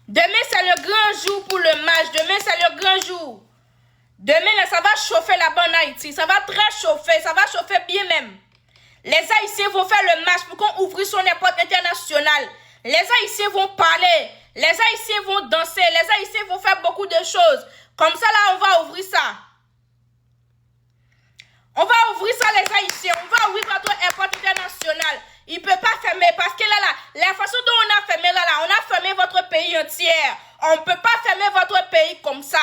Demain, c'est le grand jour pour le match. Demain, c'est le grand jour. Demain, là, ça va chauffer là-bas en Haïti. Ça va très chauffer. Ça va chauffer bien même. Les Haïtiens vont faire le match pour qu'on ouvre son airport international. Les Haïtiens vont parler. Les Haïtiens vont danser. Les Haïtiens vont faire beaucoup de choses. Comme ça, là, on va ouvrir ça. On va ouvrir ça, les Haïtiens. On va ouvrir notre airport international. Il ne peut pas fermer parce que la façon dont on a fermé on a fermé votre pays entier. On ne peut pas fermer votre pays comme ça.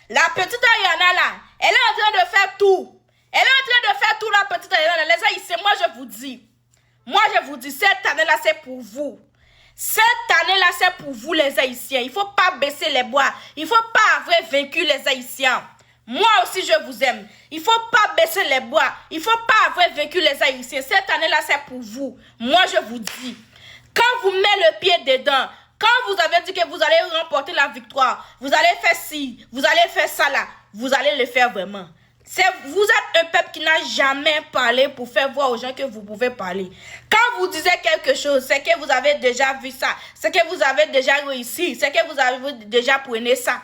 La petite Ayana là, elle est en train de faire tout. Elle est en train de faire tout, la petite Ayana. Les Haïtiens, moi je vous dis, cette année-là, c'est pour vous. Cette année-là, c'est pour vous, les Haïtiens. Il ne faut pas baisser les bois. Il ne faut pas avoir vaincu les Haïtiens. Moi aussi, je vous aime. Il ne faut pas baisser les bois. Il ne faut pas avoir vaincu les Haïtiens. Cette année-là, c'est pour vous. Moi, je vous dis. Quand vous mettez le pied dedans, quand vous avez dit que vous allez remporter la victoire, vous allez faire ci, vous allez faire ça là, vous allez le faire vraiment. Vous êtes un peuple qui n'a jamais parlé pour faire voir aux gens que vous pouvez parler. Quand vous disiez quelque chose, c'est que vous avez déjà vu ça, c'est que vous avez déjà réussi, c'est que vous avez déjà pris ça.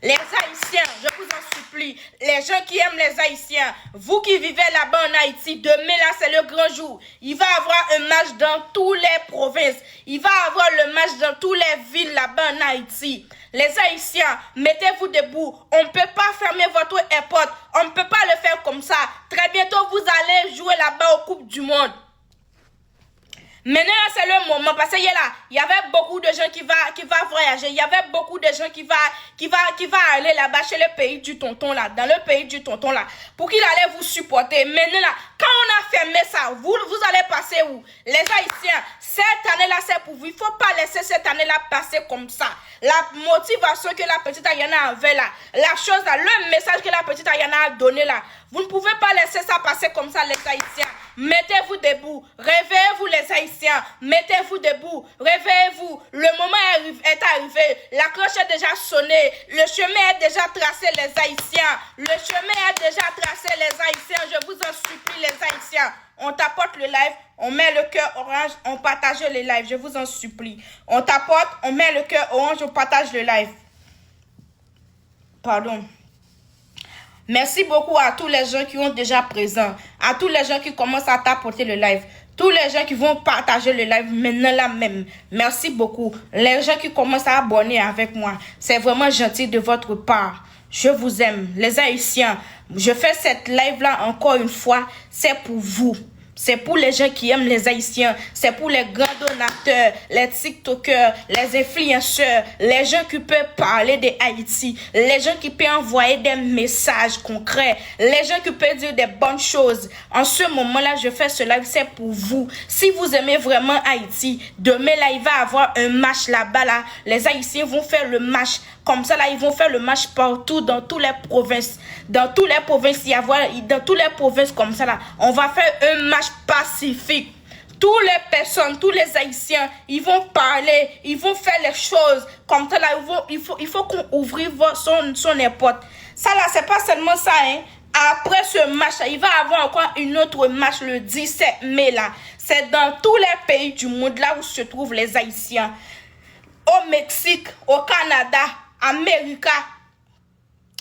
Les Haïtiens, je vous en supplie, les gens qui aiment les Haïtiens, vous qui vivez là-bas en Haïti, demain là c'est le grand jour. Il va y avoir un match dans toutes les provinces. Il va y avoir le match dans toutes les villes là-bas en Haïti. Les Haïtiens, mettez-vous debout. On ne peut pas fermer votre airport. On ne peut pas le faire comme ça. Très bientôt, vous allez jouer là-bas aux Coupes du Monde. Maintenant, c'est le moment parce qu'il y avait beaucoup de gens qui va voyager. Il y avait beaucoup de gens qui va aller là-bas chez le pays du tonton là, dans le pays du tonton là, pour qu'il allait vous supporter. Maintenant là, quand on a fermé ça, vous allez passer où? Les Haïtiens, cette année-là, c'est pour vous. Il ne faut pas laisser cette année-là passer comme ça. La motivation que la petite Ayana avait là, la chose là, le message que la petite Ayana a donné là, vous ne pouvez pas laisser ça passer comme ça, les Haïtiens. Mettez-vous debout. Réveillez-vous, les Haïtiens. Mettez-vous debout. Réveillez-vous. Le moment est arrivé. La cloche est déjà sonnée. Le chemin est déjà tracé, les Haïtiens. Le chemin est déjà tracé, les Haïtiens. Je vous en supplie, les Haïtiens. On t'apporte le live. On met le cœur orange. On partage le live. Je vous en supplie. On t'apporte. On met le cœur orange. On partage le live. Pardon. Merci beaucoup à tous les gens qui ont déjà présent, à tous les gens qui commencent à t'apporter le live, tous les gens qui vont partager le live maintenant là même. Merci beaucoup. Les gens qui commencent à abonner avec moi, c'est vraiment gentil de votre part. Je vous aime. Les Haïtiens, je fais cette live là encore une fois, c'est pour vous. C'est pour les gens qui aiment les Haïtiens. C'est pour les grands donateurs, les TikTokers, les influenceurs, les gens qui peuvent parler de Haïti, les gens qui peuvent envoyer des messages concrets, les gens qui peuvent dire des bonnes choses. En ce moment-là, je fais ce live, c'est pour vous. Si vous aimez vraiment Haïti, demain là, il va y avoir un match là-bas là. Les Haïtiens vont faire le match. Comme ça, là, ils vont faire le match partout, dans toutes les provinces. Dans toutes les provinces, dans toutes les provinces comme ça, là, on va faire un match pacifique. Toutes les personnes, tous les Haïtiens, ils vont parler, ils vont faire les choses. Comme ça, là, il faut qu'on ouvre son airport. Ça, là, c'est pas seulement ça, hein. Après ce match, là, il va y avoir encore une autre match le 17 mai, là. C'est dans tous les pays du monde, là où se trouvent les Haïtiens. Au Mexique, au Canada, Amérique,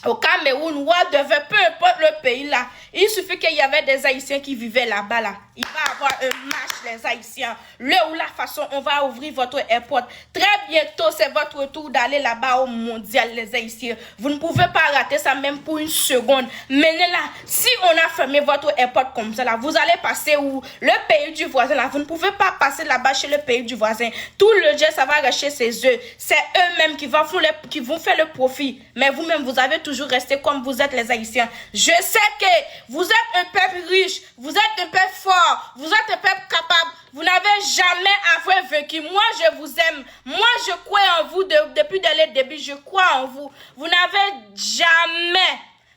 au Cameroun, whatever, peu importe le pays là. Il suffit qu'il y avait des Haïtiens qui vivaient là-bas là. Il va y avoir un match, les Haïtiens. Le ou la façon, on va ouvrir votre airport. Très bientôt, c'est votre tour d'aller là-bas au mondial, les Haïtiens. Vous ne pouvez pas rater ça même pour une seconde. Maintenant là, si on a fermé votre airport comme ça là, vous allez passer où? Le pays du voisin là. Vous ne pouvez pas passer là-bas chez le pays du voisin. Tout le jet, ça va arracher ses œufs. C'est eux-mêmes qui vont faire le profit. Mais vous-même, vous avez toujours resté comme vous êtes, les Haïtiens. Je sais que vous êtes un peuple riche, vous êtes un peuple fort, vous êtes un peuple capable. Vous n'avez jamais avoir vaincu. Moi, je vous aime. Moi, je crois en vous depuis le début. Je crois en vous. Vous n'avez jamais...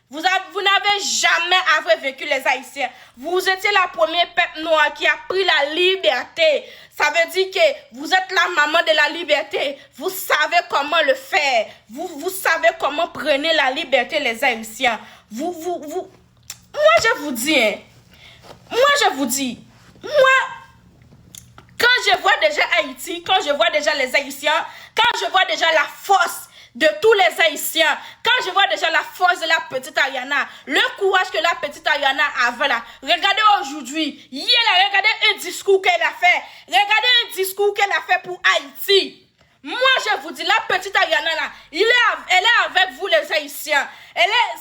Vous n'avez jamais avoir vécu les Haïtiens. Vous étiez la première peuple noir qui a pris la liberté. Ça veut dire que vous êtes la maman de la liberté. Vous savez comment le faire. Vous savez comment prendre la liberté, les Haïtiens. Moi, je vous dis, moi, Quand je vois déjà Haïti, quand je vois déjà les Haïtiens, quand je vois déjà la force de tous les Haïtiens, quand je vois déjà la force de la petite Ariana, le courage que la petite Ariana avait là, regardez aujourd'hui, hier là, regardez un discours qu'elle a fait, regardez un discours qu'elle a fait pour Haïti. Moi, je vous dis, la petite Ariana là, elle est avec vous les Haïtiens.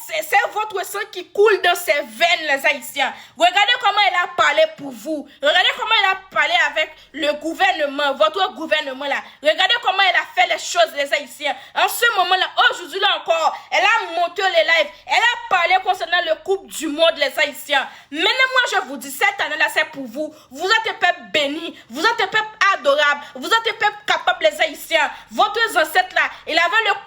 C'est votre sang qui coule dans ses veines, les Haïtiens. Regardez comment elle a parlé pour vous. Regardez comment elle a parlé avec le gouvernement, votre gouvernement là. Regardez comment elle a fait les choses, les Haïtiens. En ce moment-là, aujourd'hui là encore, elle a monté les lives. Elle a parlé concernant le couple du monde, les Haïtiens. Maintenant, moi, je vous dis, cette année-là, c'est pour vous. Vous êtes un peuple béni. Vous êtes un peuple adorable. Vous êtes un peuple capable, les Haïtiens. Votre ancêtre là,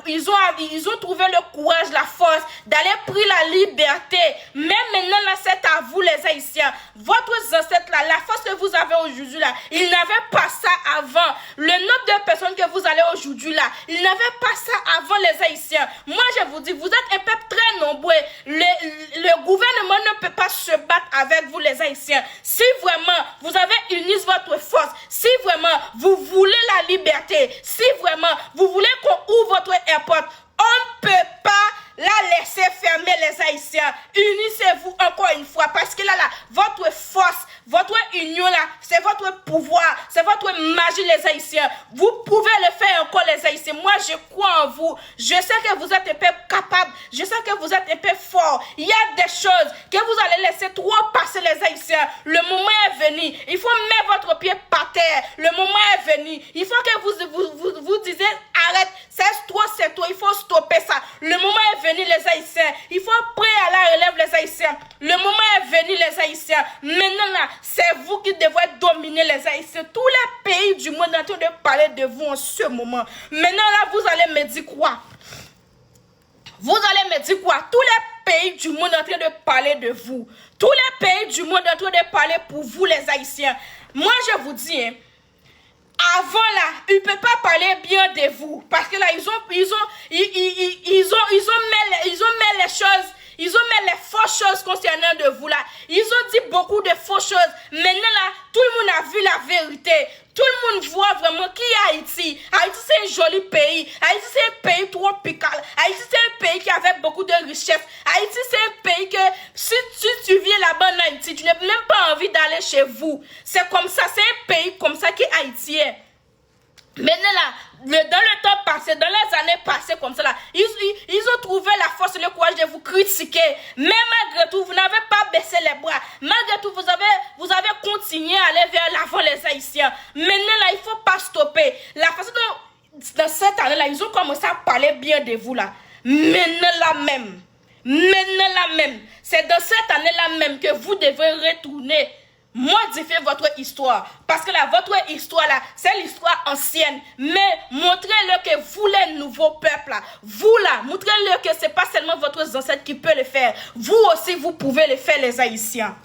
ils ont trouvé le courage, la force d'aller prendre la liberté. Mais maintenant là, c'est à vous les Haïtiens. Votre ancêtre là, la force que vous avez aujourd'hui là, ils n'avaient pas ça avant. Le nombre de personnes que vous allez aujourd'hui là, ils n'avaient pas ça avant les Haïtiens. Moi je vous dis, vous êtes un peuple très nombreux. Le gouvernement ne peut pas se battre avec vous les Haïtiens. Si vraiment vous avez uni votre force, si vraiment vous voulez la liberté, si vraiment vous voulez qu'on ouvre votre airport, on ne peut pas la laisser fermer les Haïtiens. Unissez-vous encore une fois parce que là, votre force, votre union là, c'est votre pouvoir, c'est votre magie les Haïtiens. Vous pouvez le faire encore les Haïtiens. Moi, je crois en vous. Je sais que vous êtes un peu capable. Je sais que vous êtes un peu fort. Il y a des choses que vous allez laisser trop passer les Haïtiens. Le moment est venu. Il faut mettre votre pied par terre. Le moment est venu. Il faut que vous disiez arrête. C'est trop. Il faut stopper ça. Le moment est venu les Haïtiens. Il faut prêt à la relève les Haïtiens. Le moment est venu les Haïtiens. Maintenant là, c'est vous qui devrez dominer les Haïtiens. Tous les pays du monde sont en train de parler de vous en ce moment. Maintenant là, vous allez me dire quoi? Vous allez me dire quoi? Tous les pays du monde sont en train de parler de vous. Tous les pays du monde sont en train de parler pour vous les Haïtiens. Moi je vous dis, hein, avant là, ils ne peuvent pas parler bien de vous. Parce que là, ils ont mis les choses, ils ont mis les fausses choses concernant de vous là. Ils ont dit beaucoup de fausses choses. Maintenant là, tout le monde a vu la vérité. Tout le monde voit vraiment qui est Haïti. Haïti c'est un joli pays. Haïti c'est un pays tropical. Haïti c'est un pays qui avait beaucoup de richesses. Haïti c'est un pays que si tu viens là-bas en Haïti, tu n'as même pas envie d'aller chez vous. C'est comme ça, c'est un pays comme ça qui est haïtien. Maintenant là, dans le temps passé, dans les années passées comme ça là, ils ont trouvé la force et le courage de vous critiquer. Mais malgré tout, vous n'avez pas baissé les bras. Malgré tout, vous avez continué à aller vers l'avant les Haïtiens. Maintenant là, il ne faut pas stopper. La façon dont, dans cette année là, ils ont commencé à parler bien de vous là. Maintenant là même, c'est dans cette année là même que vous devez retourner. Modifiez votre histoire. Parce que là, votre histoire là, c'est l'histoire ancienne. Mais montrez-le que vous, les nouveaux peuples là, vous là, montrez-le que ce n'est pas seulement votre ancêtre qui peut le faire. Vous aussi, vous pouvez le faire, les Haïtiens.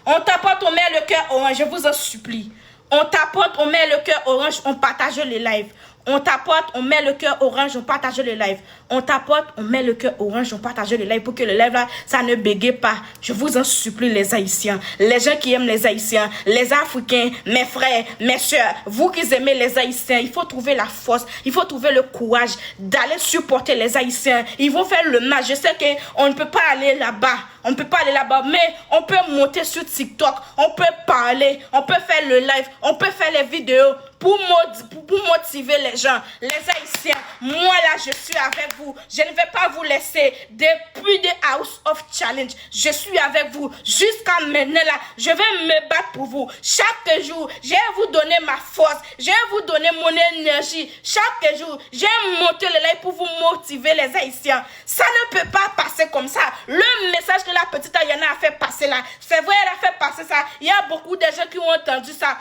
On t'apporte, on met le cœur orange, je vous en supplie. On t'apporte, on met le cœur orange, on partage les lives. On t'apporte, on met le cœur orange, on partage le live. On t'apporte, on met le cœur orange, on partage le live pour que le live là, ça ne bégaye pas. Je vous en supplie les Haïtiens, les gens qui aiment les Haïtiens, les Africains, mes frères, mes soeurs, vous qui aimez les Haïtiens, il faut trouver la force, il faut trouver le courage d'aller supporter les Haïtiens. Ils vont faire le match. Je sais qu'on ne peut pas aller là-bas. On ne peut pas aller là-bas, mais on peut monter sur TikTok, on peut parler, on peut faire le live, on peut faire les vidéos pour motiver les gens. Les Haïtiens, moi là, je suis avec vous. Je ne vais pas vous laisser depuis the House of Challenge. Je suis avec vous jusqu'à maintenant là. Je vais me battre pour vous. Chaque jour, je vais vous donner ma force. Je vais vous donner mon énergie. Chaque jour, je vais monter le live pour vous motiver les Haïtiens. Ça ne peut pas passer comme ça. Le message que la petite Ariana a fait passer là, c'est vrai, elle a fait passer ça. Il y a beaucoup de gens qui ont entendu ça.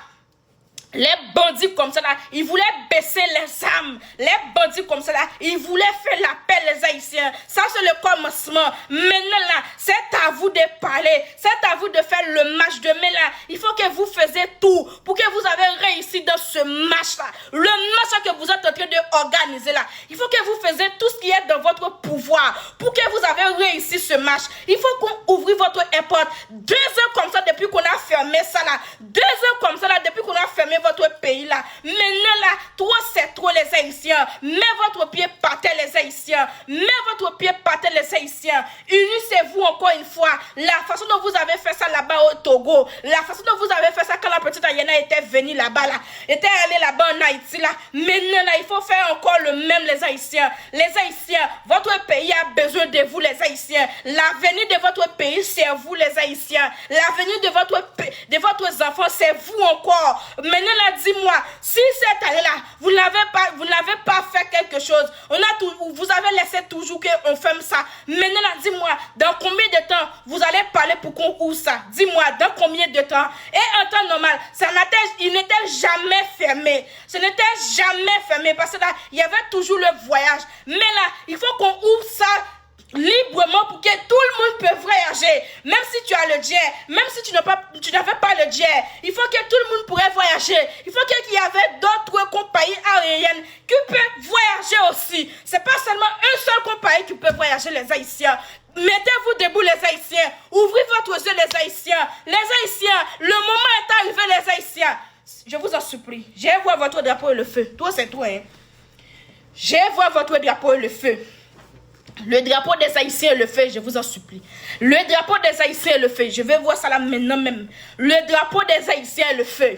Les bandits comme ça là, ils voulaient baisser les armes. Les bandits comme ça là, ils voulaient faire la paix les Haïtiens. Ça c'est le commencement. Maintenant là, c'est à vous de parler. C'est à vous de faire le match demain là. Il faut que vous faisiez tout pour que vous avez réussir dans ce match-là. Le match que vous êtes en train d'organiser là. Il faut que vous fassiez tout ce qui est dans votre pouvoir pour que vous avez réussi ce match. Il faut qu'on ouvre votre import. 2 heures comme ça depuis qu'on a fermé ça là. 2 heures comme ça là depuis qu'on a fermé votre pays là. Maintenant là, toi c'est trop les Haïtiens. Mets votre pied par terre les Haïtiens. Mets votre pied par terre les Haïtiens. Unissez-vous encore une fois. La façon dont vous avez fait ça là-bas au Togo. La façon dont vous avez fait ça quand la petite Ayana était venue là-bas là. Était allée là-bas en Haïti là. Maintenant là, il faut faire encore le même les Haïtiens. Les Haïtiens, votre pays a besoin de vous les Haïtiens. L'avenir de votre pays c'est vous les Haïtiens. L'avenir de votre enfants c'est vous encore. Maintenant là, dis-moi, si cette année là, vous n'avez pas fait quelque chose, vous avez laissé toujours qu'on ferme ça. Maintenant là, dis-moi, dans combien de temps vous allez parler pour qu'on ouvre ça? Dis-moi, dans combien de temps? Et en temps normal, il n'était jamais fermé. Ce n'était jamais fermé parce que là, il y avait toujours le voyage. Mais là, il faut qu'on ouvre ça librement pour que tout le monde puisse voyager. Même si tu as le jet, même si tu n'avais pas le jet, il faut que tout le monde pourrait voyager. Il faut qu'il y avait d'autres compagnies aériennes qui peuvent voyager aussi. C'est pas seulement une seule compagnie qui peut voyager les Haïtiens. Mettez-vous debout les Haïtiens. Ouvrez votre yeux les Haïtiens. Les Haïtiens, le moment est arrivé les Haïtiens. Je vous en supplie. Je vois votre drapeau et le feu. Toi c'est toi. Hein? Je vois votre drapeau et le feu. Le drapeau des Haïtiens et le feu, je vous en supplie. Le drapeau des Haïtiens et le feu. Je vais voir ça là maintenant même. Le drapeau des Haïtiens et le feu.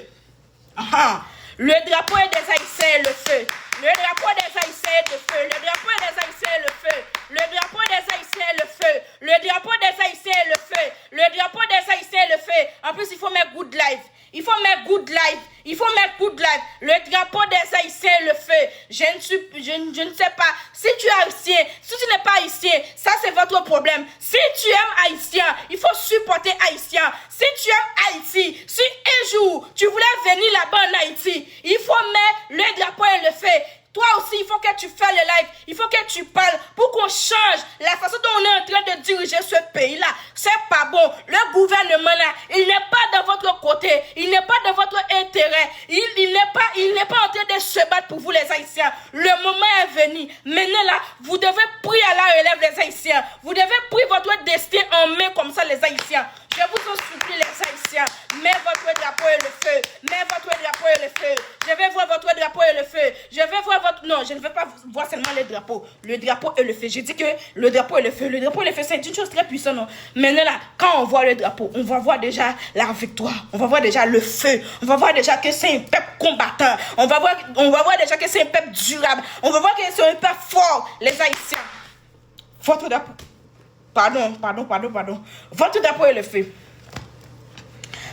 Le drapeau des Haïtiens et le feu. Le drapeau des Haïtiens et le feu. Le drapeau des Haïtiens et le feu. Le drapeau des Haïtiens et le feu. Le drapeau des Haïtiens et le feu. Le drapeau des Haïtiens et le feu. En plus, il faut mettre good life. Il faut mettre good life. Il faut mettre good life. Le drapeau des Haïtiens et le feu. Je ne sais pas. Si tu es haïtien, si tu n'es pas haïtien, ça c'est votre problème. Si tu aimes haïtien, il faut supporter haïtien. Si tu aimes Haïti, si un jour tu voulais venir là-bas en Haïti, il faut mettre le drapeau et le feu. Toi aussi, il faut que tu fasses le live. Il faut que tu parles pour qu'on change la façon dont on est en train de diriger ce pays-là. C'est pas bon. Le gouvernement là, il n'est pas dans votre côté. Il n'est pas dans votre intérêt. Il n'est pas en train de se battre pour vous les Haïtiens. Le moment est venu. Maintenant là, vous devez prier à la relève les Haïtiens. Vous devez prier votre destin en main comme ça les Haïtiens. Je vous en supplie les Haïtiens. Mets votre drapeau et le feu. Mets votre drapeau et le feu. Je vais voir votre drapeau et le feu. Je vais voir votre... Non, je ne veux pas voir seulement les drapeaux. Le drapeau et le feu. J'ai dit que le drapeau et le feu. Le drapeau et le feu, c'est une chose très puissante. Non? Maintenant là, quand on voit le drapeau, on va voir déjà la victoire. On va voir déjà le feu. On va voir déjà que c'est un peuple combattant. On va voir déjà que c'est un peuple durable. On va voir que c'est un peuple fort. Les Haïtiens. Votre drapeau. Pardon. Votre drapeau est le feu.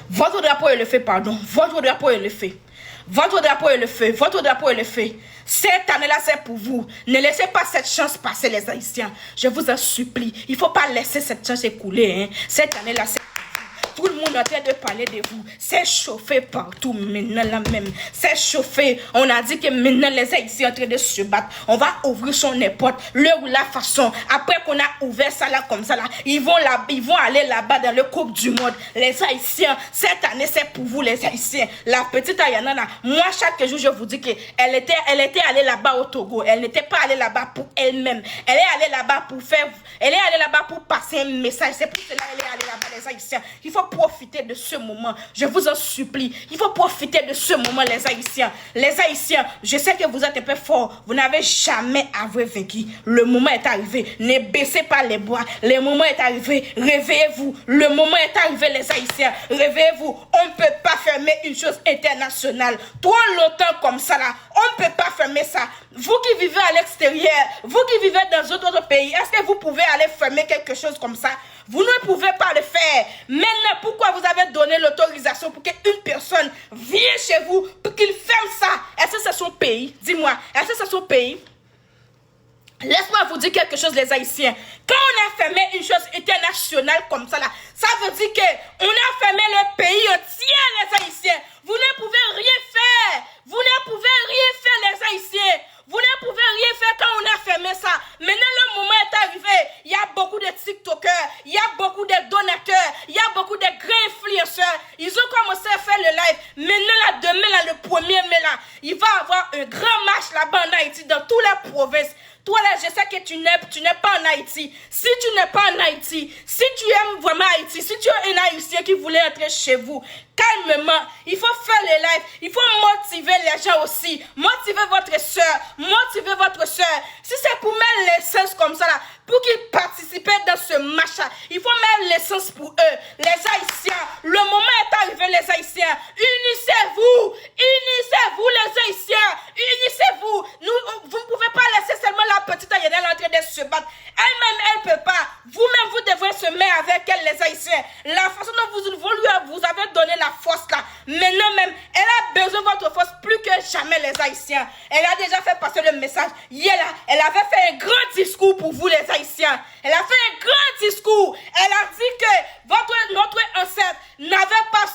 Votre drapeau est le feu, pardon. Votre drapeau est le feu. Votre drapeau est le feu. Votre drapeau est le feu. Cette année-là, c'est pour vous. Ne laissez pas cette chance passer, les Haïtiens. Je vous en supplie. Il ne faut pas laisser cette chance écouler. Hein. Cette année-là, c'est pour vous. Tout le monde est en train de parler de vous. C'est chauffé partout maintenant là même. C'est chauffé. On a dit que maintenant les Haïtiens sont en train de se battre. On va ouvrir son n'importe l'heure ou la façon. Après qu'on a ouvert ça là comme ça là, ils vont aller là-bas dans le Coupe du Monde. Les Haïtiens, cette année c'est pour vous les Haïtiens. La petite Ayana là, moi chaque jour je vous dis que elle était allée là-bas au Togo. Elle n'était pas allée là-bas pour elle-même. Elle est allée là-bas pour passer un message. C'est pour cela qu'elle est allée là-bas les Haïtiens. Il faut profiter de ce moment. Je vous en supplie. Il faut profiter de ce moment, les Haïtiens. Les Haïtiens, je sais que vous êtes un peu forts. Vous n'avez jamais vaincu. Le moment est arrivé. Ne baissez pas les bras. Le moment est arrivé. Réveillez-vous. Le moment est arrivé, les Haïtiens. Réveillez-vous. On ne peut pas fermer une chose internationale. Trop longtemps comme ça, là. On ne peut pas fermer ça. Vous qui vivez à l'extérieur, vous qui vivez dans d'autres pays, est-ce que vous pouvez aller fermer quelque chose comme ça? Vous ne pouvez pas le faire. Maintenant, pourquoi vous avez donné l'autorisation pour qu'une personne vienne chez vous pour qu'il ferme ça? Est-ce que c'est son pays? Dis-moi, est-ce que c'est son pays? Laisse-moi vous dire quelque chose, les Haïtiens. Quand on a fermé une chose internationale comme ça, là, ça veut dire qu'on a fermé le pays entier, les Haïtiens. Vous ne pouvez rien faire. Vous ne pouvez rien faire, les Haïtiens. Vous ne pouvez rien faire quand on a fermé ça. Maintenant, le moment est arrivé. Il y a beaucoup de TikTokers, il y a beaucoup de donateurs, il y a beaucoup de grands influenceurs. Ils ont commencé à faire le live. Maintenant, là, demain, là, le les provinces. Toi là, je sais que tu n'es pas en Haïti. Si tu n'es pas en Haïti, si tu aimes vraiment Haïti, si tu es un Haïtien qui voulait entrer chez vous, calmement, il faut faire les lives, il faut motiver les gens aussi. Motiver votre soeur, motiver votre soeur. Si c'est pour mettre l'essence comme ça là, pour qu'ils participent dans ce match-là, il faut mettre l'essence pour eux. Les Haïtiens, le moment est arrivé, les Haïtiens. Unissez-vous, unissez-vous les Haïtiens, unissez-vous. Vous ne pouvez pas laisser seulement la petite Ayenel en train de se battre. Elle-même, elle ne peut pas. Vous-même, vous devrez se mettre avec elle, les Haïtiens. La façon dont vous avez donné la force là, maintenant même, elle a besoin de votre force plus que jamais, les Haïtiens. Elle a déjà fait passer le message. Hier là, elle avait fait un grand discours pour vous, les Haïtiens. Elle a fait un grand discours. Elle a dit que notre ancêtre n'avait pas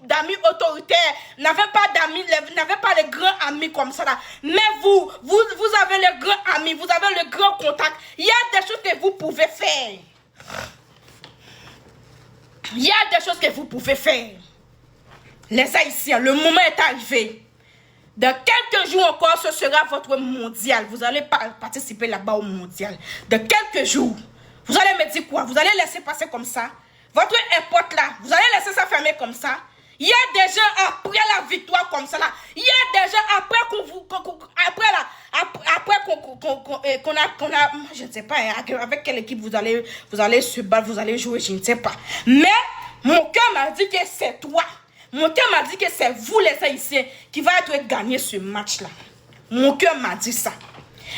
d'amis autoritaires, n'avait pas les grands amis comme ça là. Mais vous avez les grands amis, vous avez le grand contact. Il y a des choses que vous pouvez faire. Il y a des choses que vous pouvez faire. Les Haïtiens, le moment est arrivé. Dans quelques jours encore, ce sera votre mondial. Vous allez participer là-bas au mondial. Dans quelques jours, vous allez me dire quoi? Vous allez laisser passer comme ça? Votre importe là, vous allez laisser ça fermer comme ça? Il y a des gens après la victoire comme ça là. Il y a des gens après qu'on a, je ne sais pas, avec quelle équipe vous allez se battre, vous allez jouer, je ne sais pas. Mais mon cœur m'a dit que c'est toi. Mon cœur m'a dit que c'est vous les Haïtiens qui va être gagné ce match là. Mon cœur m'a dit ça.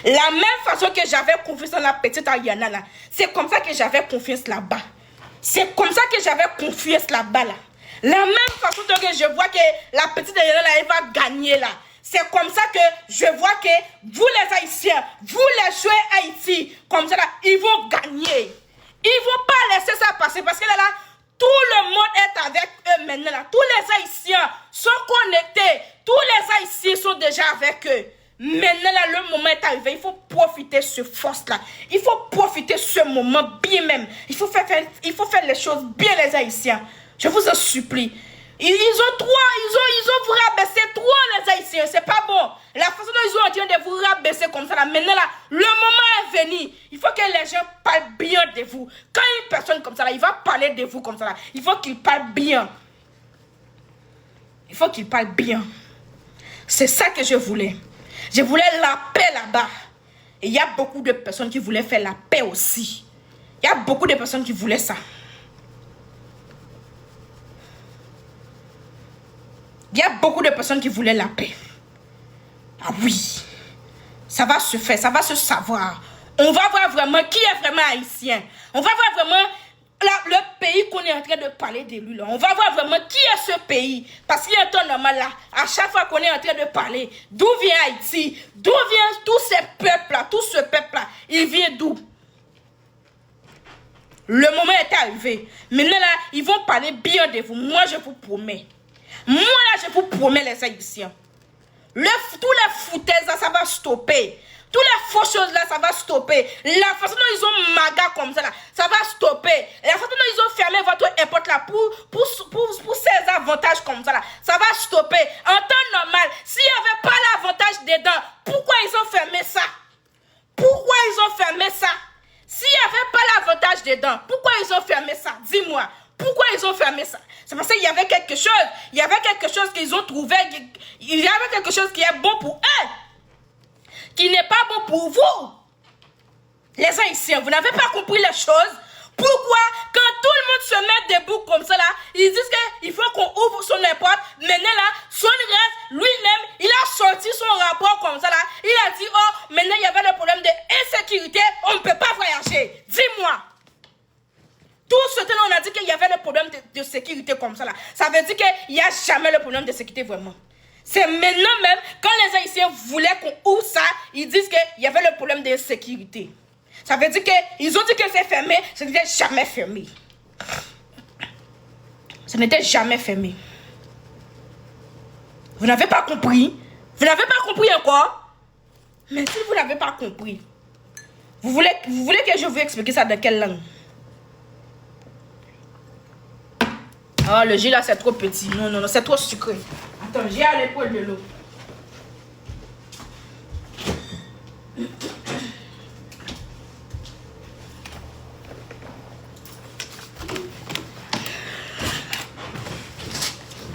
La même façon que j'avais confiance dans la petite Ayana là, c'est comme ça que j'avais confiance là-bas. C'est comme ça que j'avais confiance là-bas là. La même façon que je vois que la petite Ayana là, elle va gagner là. C'est comme ça que je vois que vous les Haïtiens, vous les joueurs Haïti, comme ça là, ils vont gagner. Ils ne vont pas laisser ça passer parce que là, tout le monde est avec eux maintenant là. Tous les Haïtiens sont connectés. Tous les Haïtiens sont déjà avec eux. Maintenant là, le moment est arrivé. Il faut profiter de ce force là. Il faut profiter de ce moment bien même. Il faut faire les choses bien, les Haïtiens. Je vous en supplie. Ils ont vous rabaissé trop, les Haïtiens. C'est pas bon. La façon dont ils ont en train de vous rabaisser comme ça là. Maintenant là, le moment est venu. Il faut que les gens parlent bien de vous. Quand une personne comme ça là, il va parler de vous comme ça là. Il faut qu'il parle bien. Il faut qu'il parle bien. C'est ça que je voulais. Je voulais la paix là-bas. Et il y a beaucoup de personnes qui voulaient faire la paix aussi. Il y a beaucoup de personnes qui voulaient ça. Il y a beaucoup de personnes qui voulaient la paix. Ah oui. Ça va se faire, ça va se savoir. On va voir vraiment qui est vraiment haïtien. On va voir vraiment le pays qu'on est en train de parler de lui là. On va voir vraiment qui est ce pays. Parce qu'il y a un temps normal là. À chaque fois qu'on est en train de parler, d'où vient Haïti? D'où vient tous ces peuples là? Tout ce peuple là, il vient d'où? Le moment est arrivé. Maintenant là, ils vont parler bien de vous. Moi, je vous promets. Moi là, je vous promets les Haïtiens. Tous les foutaises là, ça va stopper. Toutes les fausses choses là, ça va stopper. La façon dont ils ont maga comme ça là, ça va stopper. La façon dont ils ont fermé votre importe là pour ces avantages comme ça là, ça va stopper. En temps normal, s'il n'y avait pas l'avantage dedans, pourquoi ils ont fermé ça? Pourquoi ils ont fermé ça? S'il n'y avait pas l'avantage dedans, pourquoi ils ont fermé ça? Dis-moi. Pourquoi ils ont fermé ça? C'est parce qu'il y avait quelque chose. Il y avait quelque chose qu'ils ont trouvé. Il y avait quelque chose qui est bon pour eux. Qui n'est pas bon pour vous. Les Haïtiens, vous n'avez pas compris les choses. Pourquoi, quand tout le monde se met debout comme ça là, ils disent qu'il faut qu'on ouvre son porte. Maintenant là, son reste, lui-même, il a sorti son rapport comme ça là. Il a dit, oh, maintenant il y avait le problème d'insécurité, on ne peut pas voyager. Dis-moi. Tout ce temps, on a dit qu'il y avait le problème de sécurité comme ça là. Ça veut dire qu'il n'y a jamais le problème de sécurité vraiment. C'est maintenant même, quand les Haïtiens voulaient qu'on ouvre ça, ils disent qu'il y avait le problème de sécurité. Ça veut dire qu'ils ont dit que c'est fermé, ce n'était jamais fermé. Ce n'était jamais fermé. Vous n'avez pas compris? Vous n'avez pas compris encore? Mais si vous n'avez pas compris, vous voulez que je vous explique ça dans quelle langue? Oh, le jus là, c'est trop petit. Non, c'est trop sucré. Attends, j'ai à l'épaule de l'eau.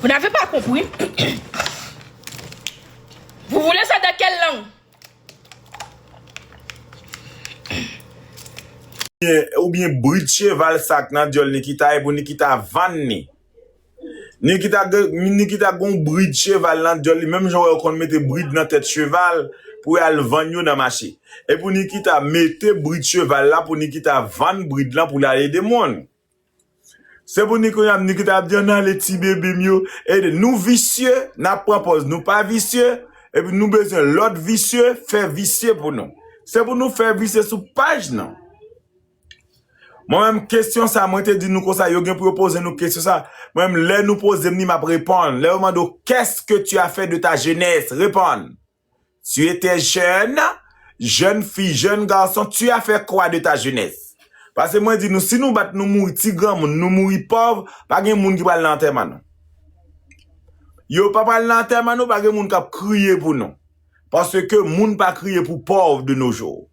Vous n'avez pas compris? Vous voulez ça dans quelle langue? Ou bien bruit de cheval sac nan diol Nikita et pour Nikita vanni. Nikita gon bruit de cheval nan diol même genre qu'on mette bruit dans tête cheval pour aller vendre dans marché. Et pour Nikita mette bruit de cheval là pour Nikita vendre bruit là pour aller des monde. C'est pour Nikita dit non les petits bébés mieux et nous vicieux n'a propose nous pas vicieux et puis nous besoin l'autre vicieux faire vicieux pour nous. C'est pour nous faire vicieux sous page non. Moi-même, question ça, moi, te dit nous comme ça, yo gen pour poser nous question ça. Moi-même, là, nous poser, m'a répondre. Là, on demande, qu'est-ce que tu as fait de ta jeunesse? Répondre. Tu étais jeune fille, jeune garçon, tu as fait quoi de ta jeunesse? Parce que moi, je dis, nous, si nous battons, nous mourir petit grand, nous mourir pauvre, pas gen moun qui parle l'enterrement, non. Yo pas parle l'enterrement, nous, pas gen moun qui crier pour nous. Parce que moun pas crier pour pauvre de nos jours.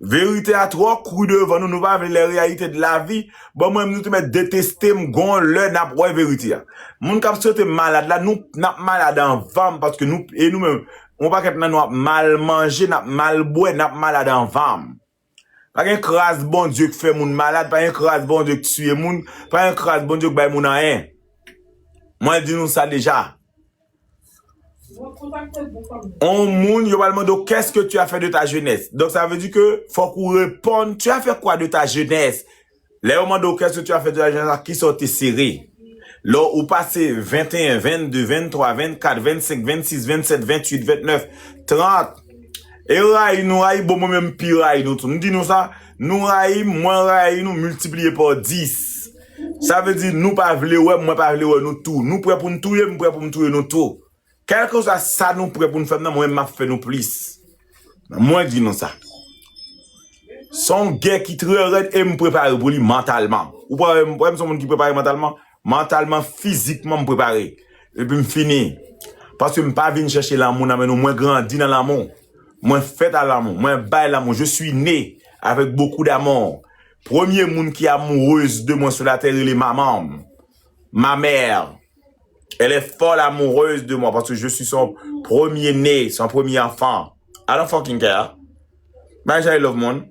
Vérité à trois coups devant nous, nous pas avec les réalités de la vie. Bon, moi, nous te met détester, m'gon, le, n'a pas vérité. Moun kap sote malade, là, nous, n'a malade en vente, parce que nous, et nous-mêmes, on pas qu'être nous mal manger, n'a mal boire, n'a malade en vente. Pas un crase bon Dieu qui fait moun malade, pas un crase bon Dieu qui tue moun, pas un crase bon Dieu qui baille moun en rien. Moi, dis nous ça déjà. On moun, yo parle de qu'est-ce que tu as fait de ta jeunesse. Donc ça veut dire que faut qu'on réponde, tu as fait quoi de ta jeunesse? Là, on demande qu'est-ce que tu as fait de ta jeunesse qui sont tes séries. Là, ou passé 21, 22, 23, 24, 25, 26, 27, 28, 29, 30. Et raï, nous raï, bon, moi-même, pire raï, nous tout. Nous disons ça, nous raï, moins raï, nous multiplier par 10. Ça veut dire, nous pas vle ouais, moi pas vle ouais, nous tout. Nous prêts pour nous touyer, nous prêts pour nous touyer, nous tout. Quelque chose ça nous prêt pour nous faire, moi m'a fait nous plus. Moi dis nous ça. Son gars qui très raide et me préparer pour lui mentalement. Ou pas son monde qui prépare mentalement, physiquement me préparer. Et puis me finir. Parce que me pas venir chercher l'amour mais nous moins grandi dans l'amour. Moins fait à l'amour, moins bail l'amour. Je suis né avec beaucoup d'amour. Premier monde qui est amoureuse de moi sur la terre, elle est maman. Ma mère. Elle est folle amoureuse de moi parce que je suis son premier né, son premier enfant. I don't fucking care. Mais I love mon.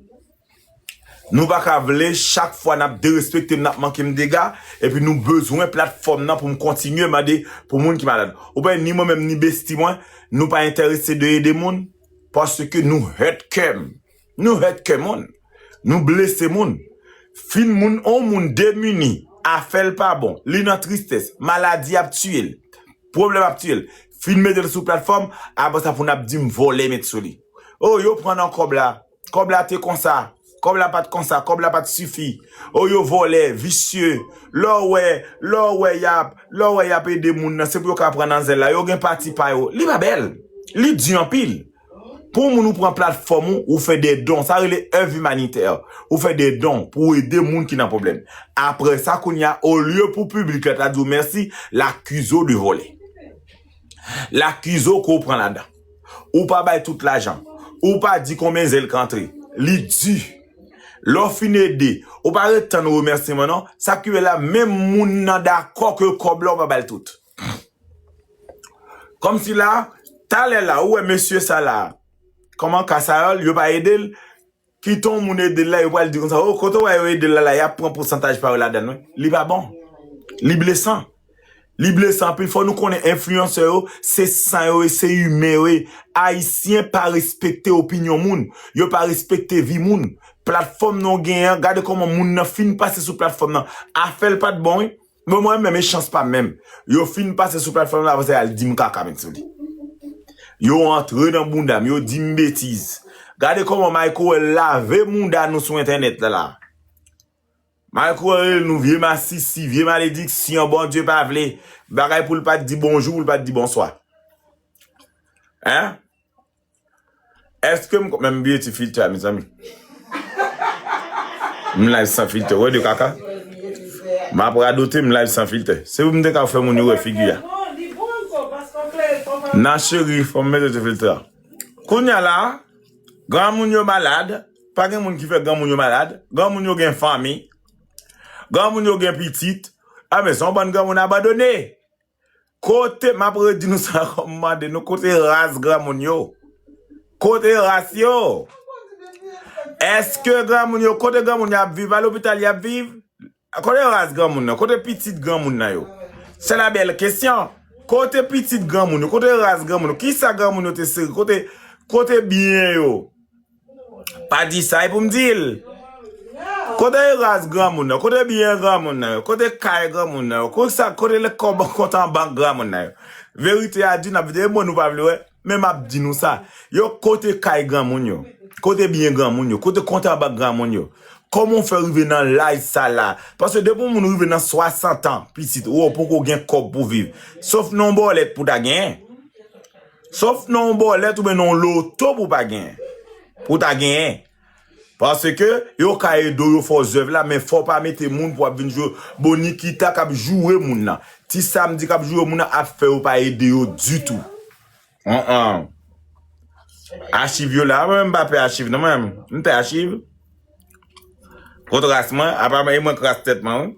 Nous pas qu'à chaque fois n'a de respecter n'a manquer me dégâts et puis nous besoin plateforme là pour me continuer m'aider pour monde qui malade. Ou pas ni moi même ni bestie moi, nous pas intéressé de aider monde parce que nous hurt kem. Nous hurt kem monde. Nous blesser monde. Fin monde on monde démuni. Affaire pas bon, li nan tristesse, maladie actuelle, problème actuel, filmer de sur plateforme, après ça pour n'a dit me voler mettre sur lui. Oh yo prend un cob là t'es comme ça, cob là pas comme ça, cob là pas suffit. Oh yo voler vicieux, là ouais y a des moun, c'est pour qu'on prenne dans zèle là, yo gen parti pa yo. Li pas belle, li di en pile. Pour nous prendre plateforme ou faire des dons, ça relève œuvre humanitaire. Ou faire des dons pour aider les gens qui n'ont problème. Après ça, qu'on y a au lieu pour public, t'as dit merci, l'accuso de voler. L'accuso qu'on prend là-dedans. Ou pas bailler tout l'argent. Ou pas dit combien zèle rentré. Li dit. L'offre fin aider. Ou pas retenir nous remercier maintenant. Ça qui est là, même moun nan d'accord que comme l'on va bailler tout. Comme si là, t'as là, où est monsieur ça là? Comment Kassarol, yo pas aider, qui ton moun aider là, yo pas le dire comme ça, oh, quand on va aider là, y a prend pourcentage par là-dedans, li pas bon. Li blessant. Li blessant, puis il faut nous connaître influenceur, c'est sang, c'est humain, haïtien pas respecter opinion moun, yo pas respecter vie moun. Plateforme non gagnant, regardez comment moun nan fin passer sur plateforme nan. A fait pas de bon, mais moi même chance pas même. Yo fin passer sur plateforme là, parce que elle dit m'kaka avec ça. Yo entre dans bundam, yo dit bêtise. Regardez comment Michael lave munda nous sur internet là. Michael nous vieux massissi, vieux malédiction, bon Dieu pas vle. Bagay pour le pas dire bonjour, ou le pas dire bonsoir. Hein? Est-ce que même bien tu filtre mes amis? M'live sans filtre, ouais de caca. M'a pour adopter m'live sans filtre. C'est vous me dire qu'a faire mon nouveau figure. Na chéri, faut me mettre de filtre. Kounya là, grand moun yo malade, pas gen moun qui fait grand moun yo malade, grand moun yo gen famille, grand moun yo gen petite, ah mais son bon grand moun abandonné. Côté, ma pour dire nous ça comme de nous côté race grand moun yo. Côté race yo. Est-ce que grand moun yo, côté grand moun y a vivre à l'hôpital y a vivre? Côté race grand moun, côté petit grand moun yo. C'est la belle question. Côté petit grand moun, côté race grand moun, qui ça grand moun yo te seri? Côté bien yo. Pas dit ça pour me dire. Côté race grand moun, côté bien grand moun, côté caille grand moun, côté le compte en banque grand moun. Vérité a dit n'a vidéo moi nous pas vle mais m'a dit nous ça. Yo côté caille grand moun yo. Côté bien grand moun yo, côté compte en banque grand moun yo. Comment on fait arriver dans live ça là? Parce que depuis on arrive dans 60 ans, petit ou pour qu'on gagne corps pour vivre. Sauf non bolette pour ta gagner. Sauf non bolette ou ben non loto pour pas gagner. Pour ta gagner. Parce que yo ka edo yo faut œuvre là mais faut pas mettre moun pour venir jouer Bonikita k'ap jouer moun là. Ti samedi k'ap jouer moun a fait ou pas aider yo du tout. Archive yo là même pas archive non même. M'te archive. Contre rassement après moi crasse tête moi.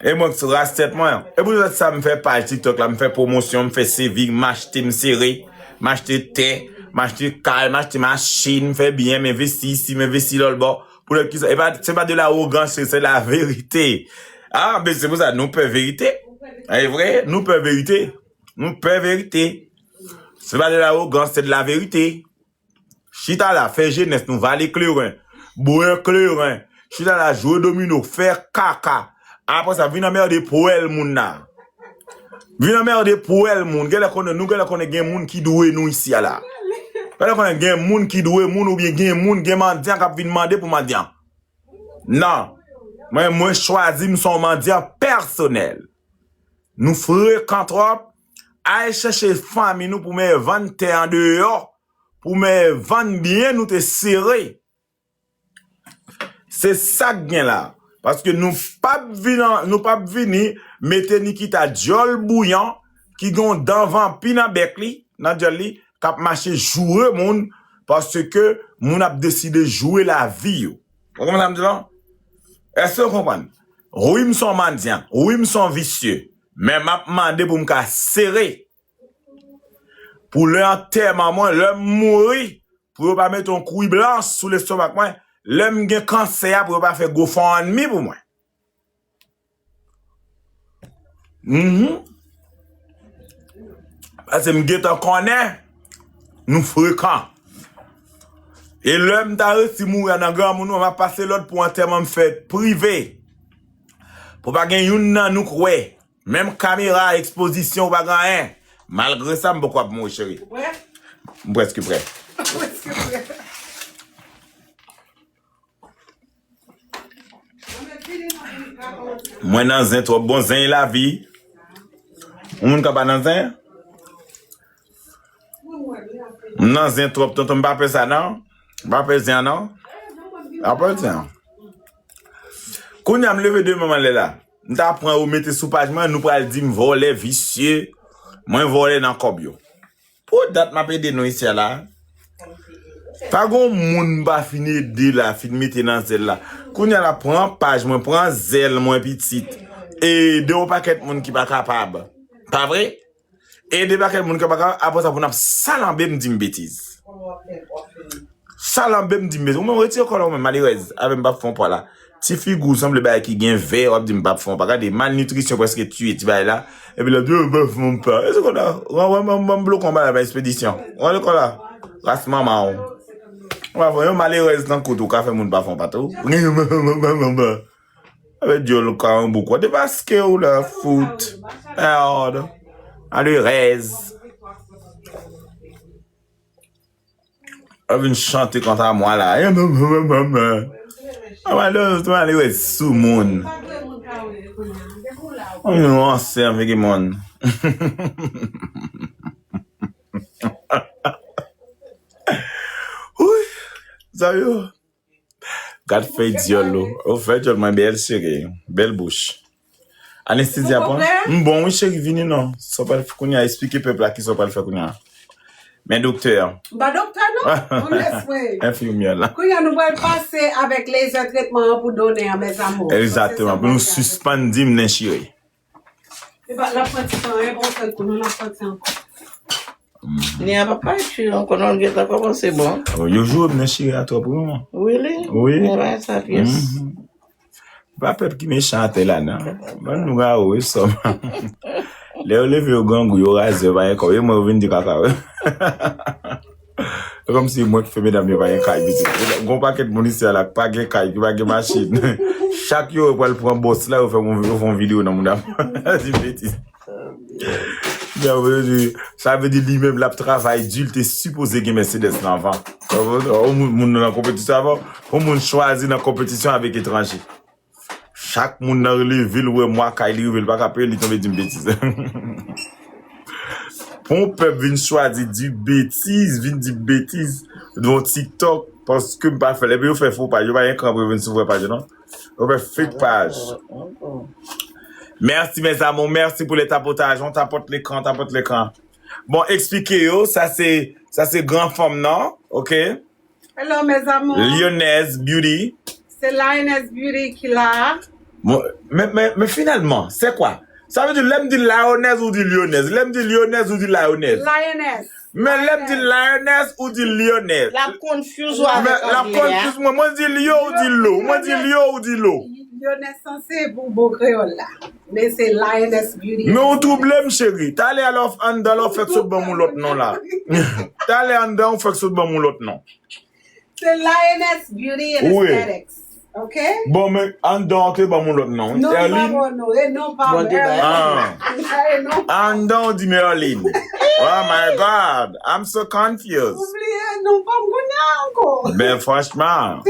Et moi sur rasse tête moi. Et pour ça me fait page TikTok là, me fait promotion, me fait CV, m'acheter me serrer, m'acheter thé. M'acheter calme, m'acheter machine, fait bien, m'investir ici, m'investir dans le bord. Pour le qui, c'est pas de l'arrogance, c'est la vérité. Ah, mais c'est pour ça, nous peur vérité. C'est vrai, nous peur vérité. Nous peur vérité. C'est pas de l'arrogance, c'est de la vérité. Chita là, fait jeunesse, nous valer clairin. Boire clairin. Chita là, jouer domino, faire caca. Après ça, vient en merde pour elle, moun là. Vient en merde pour elle, moun. Nous, connaît gen moun qui doué nous ici, là. Parce qu'on a un moun qui doit moun ou bien un moun qui mendiant qui vient demander pour mendiant. Non. Moi choisis son mendiant personnel. Nous fréquentons aller chercher famille nous pour me vendre terre en dehors pour me vendre bien nous te serrer. C'est ça que vient là parce que nous pas venir mettre Nikita Jol bouillant qui gon devant pina bekli dans joli k'ap marché jouer moun parce que moun a décidé jouer la vie yo. Vous comprenez ça me dit? Est-ce que vous comprenez? Oui, me sont mendiant, oui, me sont vicieux, mais m'a demandé pour me serrer. Pour l'enterrement moi, le mourir pour pas mettre un couille blanc sous l'estomac moi, le m'gen cancer pour pas faire GoFundMe pour moi. Parce que m'gen t'en connaît. Nous fréquents. Et l'homme t'a reçu mourir dans grand moun, on va passer l'autre pour un terme fait privé. Pour pas gagner une nan nous croire. Même caméra, exposition, pas gagner. Malgré ça, m'boko ap mon chéri. Ouais. Presque prêt. Presque prêt. Moi dans un trop bon zin la vie. On moun ka pas dans un? Non, c'est trop, tonton, m'pas faire ça, non? M'pas faire ça, non? Après, tiens. Quand on a me levé de moment là, m'apprend ou mettre sous page, moi, nous pral dire voler vicieux, moi, voler dans cobio. Pour date, m'a pédé nous ici, là. Pas gon moun ba fini de là, fin mettre dans celle là. Quand on a la prend page, moi, prend zèle, moi, petite. Et deux paquets moun qui pas capable. Pas vrai? Et des paquets moun qui pas capable, après ça, pour n'a salambé m'di bêtise. Salambé m'di bêtise. Ou me retire encore là, malheureuse, avec m'pas fond pas là. Ti figou semble ba qui gain vert, ou dit m'pas fond pas. Regardez, malnutrition presque tué, tu vas là. Et puis là, Dieu, m'pas fond pas. Est-ce qu'on a, on bloque en bas la expédition. On est là. Race maman. On va voir, malheureuse dans le côté, au café, moun pas fond pas tout. Avec Dieu, le cas, on beaucoup. De basket ou la foot. Merde. Allez, reste. Elle vient chanter contre moi là. Allez, reste sous moun. On est sait avec le monde. Oui, ça y est. Garde fait diolo. Au fait, je m'en belle chérie. Belle bouche. Anesthésie après. Bon, oui, chérie, vini non. Ça pas le faire expliquer peuple là qui ça pas le faire kounya. Mais docteur. Bah docteur non, on laisse ouais. Infirmière là. Kounya nous va passer avec les traitements pour donner à mes amours. Exactement, pour nous suspendre dimne chérie. La pratiquant est bon, c'est qu'on l'a pratiqué encore. Ni a papa, tu on connaît le gars comment c'est bon. Yo joue bien chéri à toi pour le moment. Really? Oui. Ouais, ça pièce. Pas peuple qui me chante là, non. Bon, nous gars, oui, ça. Les levé au gang, yo rasé, va encore, yo moi vinn di kaka. Comme si moi qui fais mesdames, yo va un caille. Gon paquet de monde ici là, pas de caille, pas de machine. Chaque yo pour prendre boss là, on fait mon vidéo dans mon dame. C'est bêtise. Ça veut dire lui-même la travail dur, t'es supposé que Mercedes l'avant. Au monde dans la compétition avant, au monde choisi dans la compétition avec étranger. Chaque monde dans le ville où moi Kylie veut pas capter il tombe d'une bêtise. On peut venir choisir du bêtise, venir du bêtise dans TikTok parce que pas faire les faire faux page, pas un camp pour venir sur page non. On fait fake page. Merci mes amours, merci pour les tapotages. On tapote l'écran. Bon, expliquez-yo, ça c'est grand femme non, OK? Hello mes amours. Lyonnaise Beauty. C'est Lioness Beauty qui l'a. Bon, mais finalement, c'est quoi? Ça veut dire l'aime dit Lyonnaise ou dit Lyonnaise? L'aime dit Lyonnaise ou dit Lyonnaise? Lioness. Mais l'aime dit Lyonnaise ou dit Lyonnaise? La confusion avec la confuse moi dit Lyon ou dit Lo? Moi dit Lyon ou dit Lo? Lioness censé pour beau créole là. Mais c'est Lioness Beauty. Mais on t'oublie, chérie. T'as allé alors en dans l'autre fait que bon mon l'autre nom là. T'as allé en dans fait que bon mon l'autre nom. C'est Lioness Beauty and Oui. Aesthetics. OK? Bon, mais en dans que bon mon l'autre nom. Non, pas Erline. mon nom. Et non, pas Bon, mon Ah. nom. En dans dit Merlin. Oh my God. I'm so confused. Oubliez, non, pas mon encore. Ben franchement.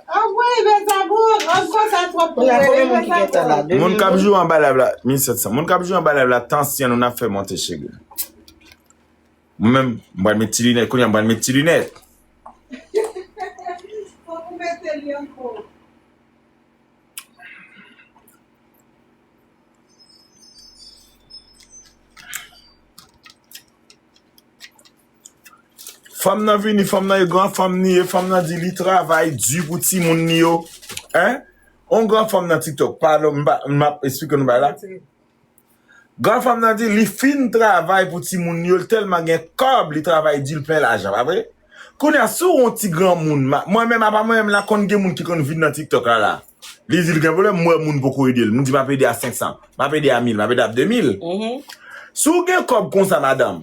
Ah ouais, mais ça vaut. Encore ça trop pour la première qui est là. Mon cap joue en balabla 1700. Mon cap joue en balabla tension on a fait monter chez lui. Moi-même, moi mes petites lunettes, quand moi mes petites lunettes. Faut vous mettre lui encore. Femme nan vini, femme nan grand femme ni, femme nan di li travail du pour ti moun ni yo. Hein? On grand femme nan TikTok, pardon, m'a explique nous ba là. Grand femme nan di li fin travail pour ti moun ni yo, tellement gen cob li travail di le plein l'argent, pas vrai? Konya sou on ti grand moun, moi-même pas moi-même la kon gen moun qui kon vin dans TikTok là. Li di gen problème moi moun beaucoup aider, moun di m'a payer à 500, m'a payer à 1000, m'a payer à 2000. Sou gen cob comme ça madame.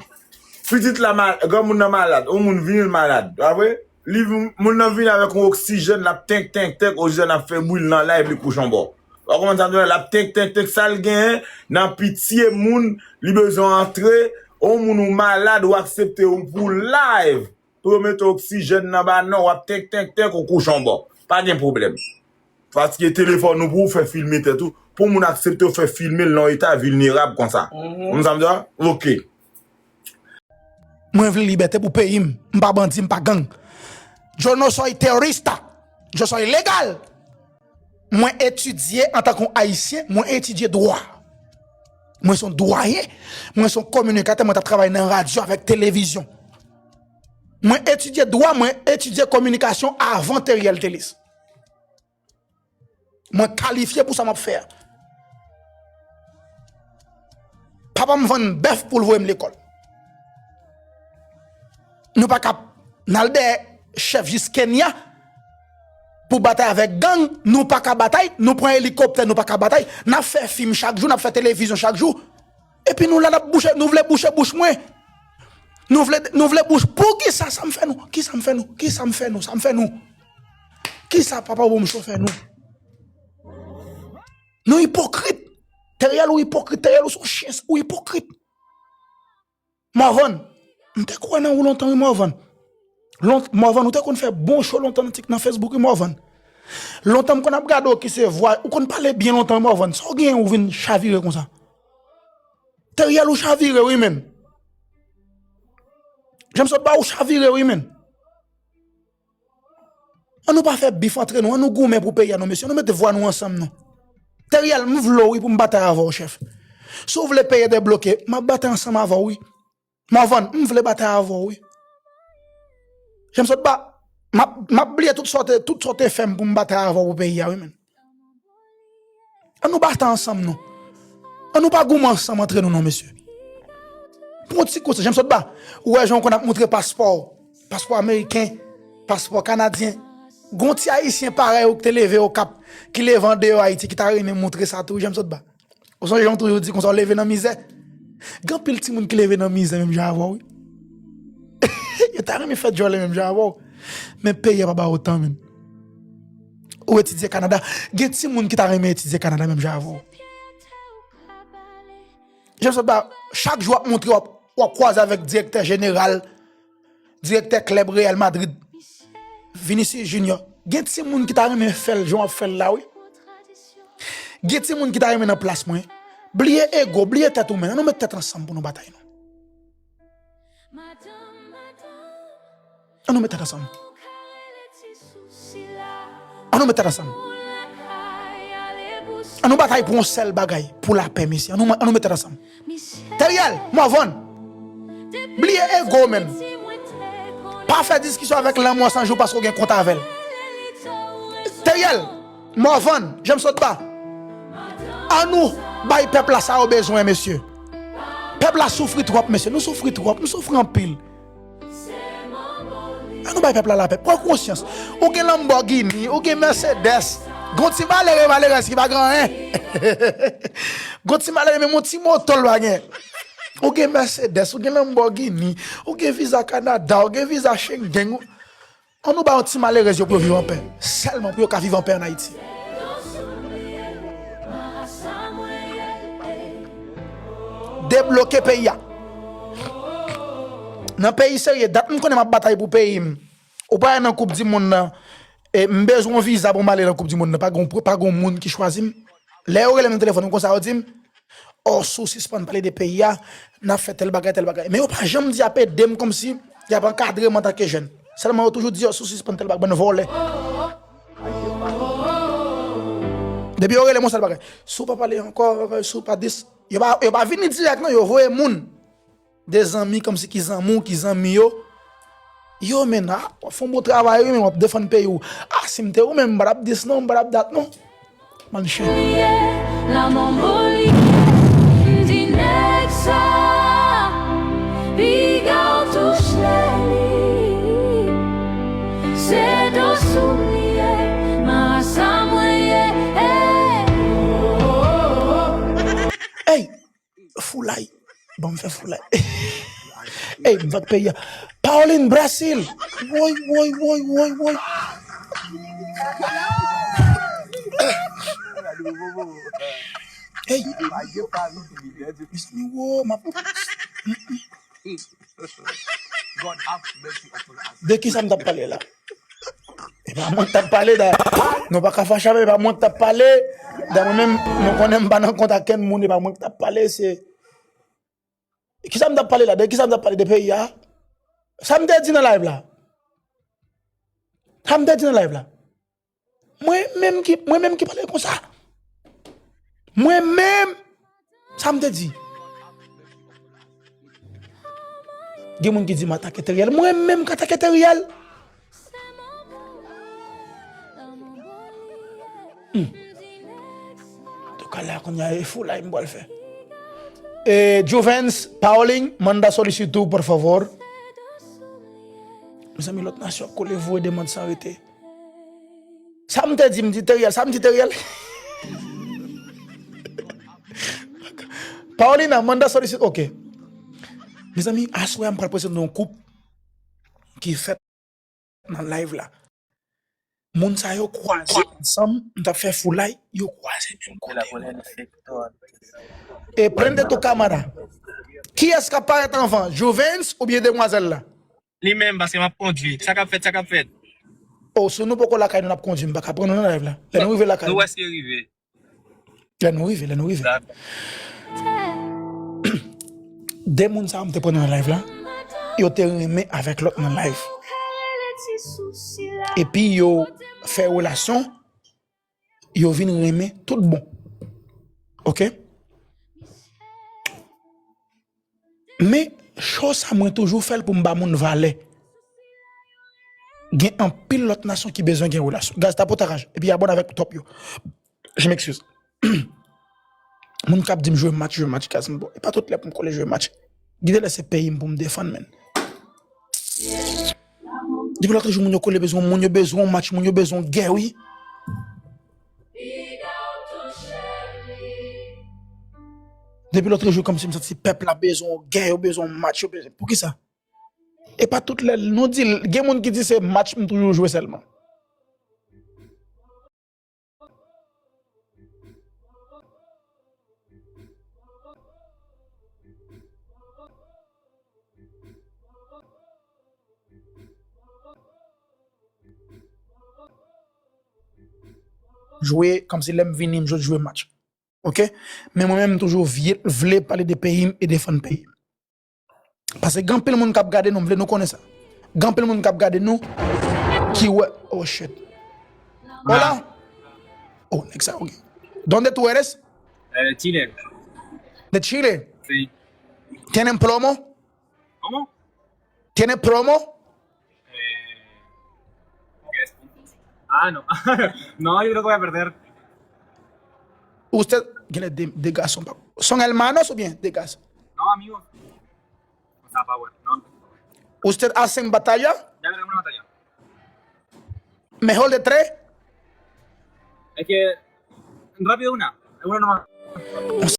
Petite la malade, grand moun nan malade, ou moun vin malade, après, li moun nan vin avec un oxygène, la tank, oxygène a fait boule dans l'air, li couche en bas. Comment ça donne la tank, ça le gain, nan pitié moun, li besoin entrer, ou moun ou malade ou accepter ou pour live, pour mettre oxygène dans ba non, ou tank, ou couche en bas. Pas de problème. Parce que téléphone nous pour faire filmer tout, pour moun accepter ou faire filmer dans état vulnérable comme ça. Vous ça me dit? OK. Moi, je veux liberté pour payer, je ne pas bandit, je ne pas gang. Je ne suis terroriste, je suis illégal. Moi, étudier en tant qu'haïtien, moi, étudier droit. Moi, je suis doyen, moi, je suis communicateur, moi, je travaille dans la radio avec télévision. Moi, étudier droit, moi, étudier communication avant Teriel Télis. Moi, qualifié pour ça, m'a faire. Papa me vend bœuf pour le voir à l'école. Nous pas cap nalde chef jus Kenya pour bataille avec gang, nous pas cap bataille, nous prend hélicoptère, nous pas cap bataille, n'a fait film chaque jour, n'a fait télévision chaque jour. Et puis nous là bouche, nous voulons bouche moins. Nous voulons bouche pour qui ça me fait nous? Qui ça me fait nous? Qui ça me fait nous? Ça me fait nous. Qui ça papa vous me chauffer nous? Nous hypocrites. Teriel ou hypocrite, Teriel ou son chien ou hypocrite. Marvin m'te quoi nan ou longtemps Morvan. Morvan nous te kon fait bon show longtemps dans Facebook Morvan. Longtemps qu'on a regardé qui se voit ou qu'on parle bien longtemps Morvan. Ça gen ou vinn chavirer comme ça. Teriel ou chavirer oui même. J'aime ça pas ou chavirer oui même. On nous pas fait bif entre nous, on nous gourmet pour payer nos messieurs, nous mettez voix nous ensemble non. Teriel m'v vlo oui pour me battre avant chef. Si vous voulez payer des bloqués, m'a battre ensemble avant oui. Morvan, je voulais battre avant, oui. J'aime ça pas. M'a oublié toutes sortes de femmes pour me battre avant au pays, oui, men. On nous battons ensemble, nous. On nous pas goût ensemble entre nous non monsieur. Pour petit côté, j'aime ça pas. Ouais, j'en qu'on a montré passeport américain, passeport canadien. Gonti haïtien pareil ou que t'es levé au cap qui les vendé au Haïti qui t'a rien montré ça tout, j'aime ça pas. Ou sont gens toujours dit qu'on s'en levé dans misère. Grand pile petit monde qui levé dans misère même j'avoue oui. Il t'a rien fait jolie même j'avoue. Mais payer pas autant même. Ou étudier Canada, gen ti moun qui t'a rien étudier Canada même j'avoue. J'aime ça pas chaque jour montrer ou croiser avec directeur général, directeur club Real Madrid, Vinicius Junior. Gen ti moun qui t'a rien fait Jean fait là oui. Gen ti moun qui t'a rien dans place moi. Blier ego, blier tête ou men, nous mettre tête ensemble pour nous batailler nous. On nous mettre ensemble. On nous mettre ensemble. On nous bataille pour un seul bagaille, pour la paix, monsieur. On nous mettre ensemble. Teriel, moi, Von. Blier ego, men. Pas faire discussion avec l'amour sans jour parce qu'on a un compte avec elle. Teriel, moi, Von, j'aime ça pas. À nous, bail peuple ça a besoin, monsieur. Peuple a souffert trop, monsieur. Nous souffrons trop, nous souffrons en pile. À nous, bail peuple la paix. Prends conscience. Ou gen Lamborghini, ou gen Mercedes. Gonti malere qui pas grand hein. Gonti malere mais mon petit moto là gen. Ou gen Mercedes, ou gen Lamborghini, ou gen visa Canada, ou gen visa Schengen. On nous ba un petit malere pour vivre en paix. Seulement pour ka vivre en paix en Haïti. Débloquer pays. Dans pays sérieux, date me connais ma bataille pour pays. Ou pas dans coupe du monde et besoin visa pour aller dans coupe du monde, pas gon monde qui choisit. Là où le téléphone comme ça dit oh sous suspend parler des pays n'a fait tel bagage. Mais on pas jamais dit après dem comme si il y a pas encadrement tant que jeune. Seulement on toujours dit sous suspend tel bagage voler. Depuis on le ça bagage. Sous pas parler encore sous pas 10. Yo pas venir direct non yo voyer moun des amis comme si qu'ils amour qu'ils amis yo maintenant font bon travail mais on défendre pays ou ah si m'te ou même brab 10 non brab dat non man chien la momboli dinexa biga touche c'est do soulier ma samoye hey foulay bon me fait foulay hey va payer Pauline Brazil woy hey ma de qui ça me t'a parlé là et pas moi t'a parlé là non pas qu'à fâcher pas moi t'a parlé dans même nous connaissons pas dans contact quel monde pas moi t'a parlé c'est qui ça me t'a parlé là de qui ça me t'a parlé de pays là ça me dit dans live là ça me dit dans live là moi même qui parle comme ça moi même ça me dit des gens qui disent m'attaquer Teriel moi même qu'attaquer Teriel en tout cas là qu'on y a fou là il me le faire Juvens Pauline manda solicitud por favor. Mes amis, l'autre nation, collez-vous et demande sans arrêter. Ça me dit Teriel, ça me dit Teriel. Paulina, manda sollicite. Ok. Mes amis, à ce moment, je vais présenter un couple qui fait dans le live là. Moun sa yo croisé ensemble, on t'a fait foulay, yo croisé même côté. Et prenez ton caméra. Qui est-ce qui apparaît enfant? Juvens ou bien demoiselle là? Lui-même, parce qu'il m'a conduit. Ça qu'a fait. Oh, si nous pouvons la caille, nous avons conduit, nous avons prendre live là. Nous arrivons la caille. Nous est-ce qu'il arrive? Là, nous arrivons. Des gens qui ont pris dans live là, ils ont remis avec l'autre dans live. Et puis, ils ont fait relation, ils ont venu remettre tout bon. Ok? Mais, chose ça moi toujours fait pour m'ba moun valet. Gen un pilote nation qui besoin d'une relation. Gaz ta potarage et puis abonne avec top yo. Je m'excuse. Mon cap dit me jouer match quasiment bon. Et pas tout là pour me coller jouer match. Guider laisser payer pour me défendre men. Depuis l'autre jour, mon yo coller besoin, mon yo besoin match, mon yo besoin guerre oui. Depuis l'autre jour, comme si me senti peuple a besoin guerre, besoin match, besoin. Pour qui ça? Et pas tout là, nous dit, il y a des gens qui disent c'est match, me toujours jouer seulement. Jouer comme si l'aime venir je jouer match. OK? Mais moi-même toujours voulais parler des pays et défendre pays. Parce que grand pile monde qui regarder nous, nous connaissons ça. Grand pile monde qui regarder nous qui ouais, oh shit. Hola. Oh, next ça OK. ¿Dónde tú eres? Chile. De Chile. Sí. ¿Tienen promo? ¿Cómo? ¿Tienen promo? ¿Qué es? Ah, no. No, yo creo que voy a perder. Usted, de gas son hermanos o bien de gas? No, amigo. O sea, power. No. ¿Usted hacen batalla? Ya ganamos una batalla. ¿Mejor de 3? Es que rápido una. Una nomás.